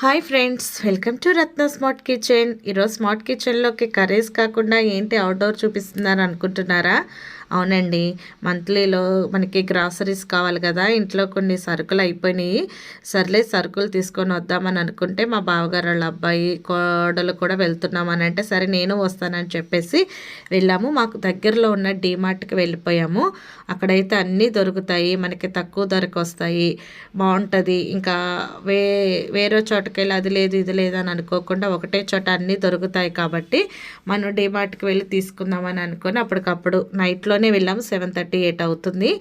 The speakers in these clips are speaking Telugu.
Hi friends, welcome to Ratna smart kitchen. ఈరోజు స్మార్ట్ కిచెన్లోకి కర్రీస్ కాకుండా ఏంటి అవుట్డోర్ చూపిస్తున్నారు అనుకుంటున్నారా? అవునండి, మంత్లీలో మనకి గ్రాసరీస్ కావాలి కదా, ఇంట్లో కొన్ని సరుకులు అయిపోయినాయి. సర్లే సరుకులు తీసుకొని వద్దామని అనుకుంటే మా బావగారు వాళ్ళ అబ్బాయి కోడలు కూడా వెళ్తున్నామని అంటే సరే నేను వస్తానని చెప్పేసి వెళ్ళాము. మాకు దగ్గరలో ఉన్న డీమార్ట్కి వెళ్ళిపోయాము. అక్కడైతే అన్నీ దొరుకుతాయి, మనకి తక్కువ ధరకు వస్తాయి, బాగుంటుంది. ఇంకా వేరే చోటకెళ్ళి అది లేదు ఇది లేదు అని అనుకోకుండా ఒకటే చోట అన్నీ దొరుకుతాయి కాబట్టి మనం డీమార్ట్కి వెళ్ళి తీసుకుందామని అనుకొని అప్పటికప్పుడు నైట్లోనే వెళ్ళాము. 7:30, 8 అవుతుంది.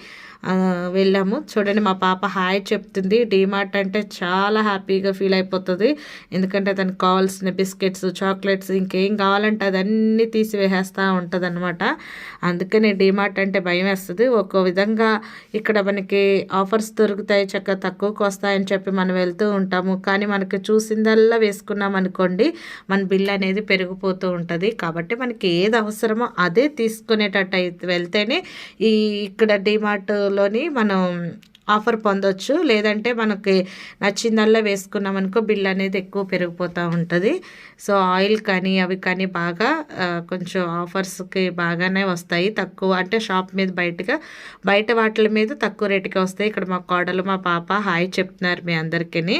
వెళ్ళాము. చూడండి, మా పాప హాయ్ చెప్తుంది. డీమార్ట్ అంటే చాలా హ్యాపీగా ఫీల్ అయిపోతుంది. ఎందుకంటే దానికి కావాల్సిన బిస్కెట్స్, చాక్లెట్స్, ఇంకేం కావాలంటే అదన్నీ తీసివేసేస్తూ ఉంటుంది అనమాట. అందుకని డీమార్ట్ అంటే భయం వేస్తుంది. ఒక విధంగా ఇక్కడ మనకి ఆఫర్స్ దొరుకుతాయి, చక్కగా తక్కువకు వస్తాయని చెప్పి మనం వెళ్తూ ఉంటాము. కానీ మనకి చూసిందల్లా వేసుకున్నాం అనుకోండి, మన బిల్ అనేది పెరిగిపోతూ ఉంటుంది. కాబట్టి మనకి ఏది అవసరమో అదే తీసుకునేటట్టు అయితే వెళ్తేనే ఇక్కడ డీమార్ట్లోని మనం ఆఫర్ పొందొచ్చు. లేదంటే మనకి నచ్చిందల్లా వేసుకున్నాం అనుకో బిల్ అనేది ఎక్కువ పెరిగిపోతూ ఉంటుంది. సో ఆయిల్ కానీ అవి కానీ బాగా కొంచెం ఆఫర్స్కి బాగానే వస్తాయి. తక్కువ అంటే షాప్ మీద బయట వాటి మీద తక్కువ రేటుకి వస్తాయి. ఇక్కడ మా కోడలు మా పాప హాయ్ చెప్తున్నారు మీ అందరికీ.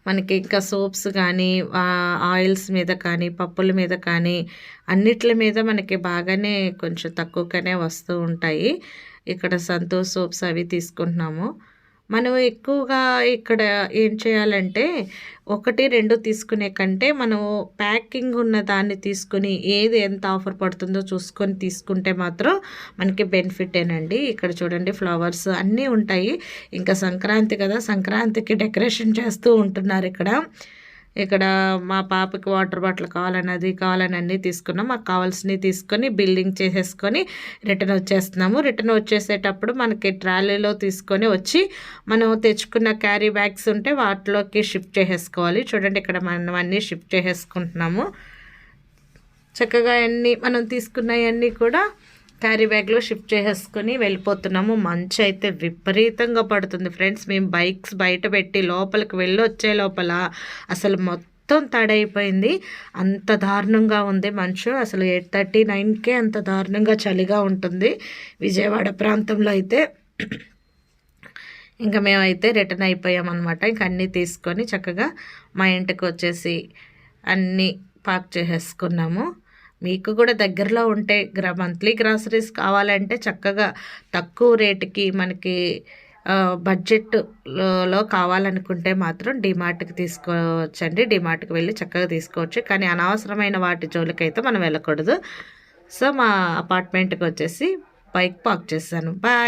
మనకి ఇంకా సోప్స్ కానీ ఆయిల్స్ మీద కానీ పప్పుల మీద కానీ అన్నిట్ల మీద మనకి బాగానే కొంచెం తక్కువగానే వస్తూ ఉంటాయి. ఇక్కడ సంతోష్ సోప్స్ అవి తీసుకుంటున్నాము. మనం ఎక్కువగా ఇక్కడ ఏం చేయాలంటే 1, 2 తీసుకునే కంటే మనం ప్యాకింగ్ ఉన్న దాన్ని తీసుకొని ఏది ఎంత ఆఫర్ పడుతుందో చూసుకొని తీసుకుంటే మాత్రం మనకి బెనిఫిటేనండి. ఇక్కడ చూడండి, ఫ్లవర్స్ అన్నీ ఉంటాయి. ఇంకా సంక్రాంతి కదా, సంక్రాంతికి డెకరేషన్ చేస్తూ ఉంటున్నారు ఇక్కడ మా పాపకి వాటర్ బాటిల్ కావాలని అన్నీ తీసుకున్నాం. మాకు కావాల్సినవి తీసుకొని బిల్లింగ్ చేసేసుకొని రిటర్న్ వచ్చేస్తున్నాము. రిటర్న్ వచ్చేసేటప్పుడు మనకి ట్రాలీలో తీసుకొని వచ్చి మనం తెచ్చుకున్న క్యారీ బ్యాగ్స్ ఉంటే వాటిలోకి షిఫ్ట్ చేసేసుకోవాలి. చూడండి, ఇక్కడ మనం అన్నీ షిఫ్ట్ చేసేసుకుంటున్నాము. చక్కగా మనం తీసుకున్నవన్నీ కూడా క్యారీ బ్యాగ్లో షిఫ్ట్ చేసేసుకొని వెళ్ళిపోతున్నాము. మంచు అయితే విపరీతంగా పడుతుంది ఫ్రెండ్స్. మేము బైక్స్ బయట పెట్టి లోపలికి వెళ్ళి వచ్చే లోపల అసలు మొత్తం తడైపోయింది. అంత దారుణంగా ఉంది మంచు. అసలు 8:30, 9కే అంత దారుణంగా చలిగా ఉంటుంది విజయవాడ ప్రాంతంలో అయితే. ఇంకా మేమైతే రిటర్న్ అయిపోయామన్నమాట. ఇంకా అన్నీ తీసుకొని చక్కగా మా ఇంటికి వచ్చేసి అన్నీ పాక్ చేసేసుకున్నాము. మీకు కూడా దగ్గరలో ఉంటే మంత్లీ గ్రాసరీస్ కావాలంటే చక్కగా తక్కువ రేటుకి మనకి బడ్జెట్లో కావాలనుకుంటే మాత్రం డీమార్ట్కి తీసుకోవచ్చండి. డీమార్ట్కి వెళ్ళి చక్కగా తీసుకోవచ్చు. కానీ అనవసరమైన వాటి జోలికైతే మనం వెళ్ళకూడదు. సో మా అపార్ట్మెంట్కి వచ్చేసి బైక్ పార్క్ చేశాను. బాయ్.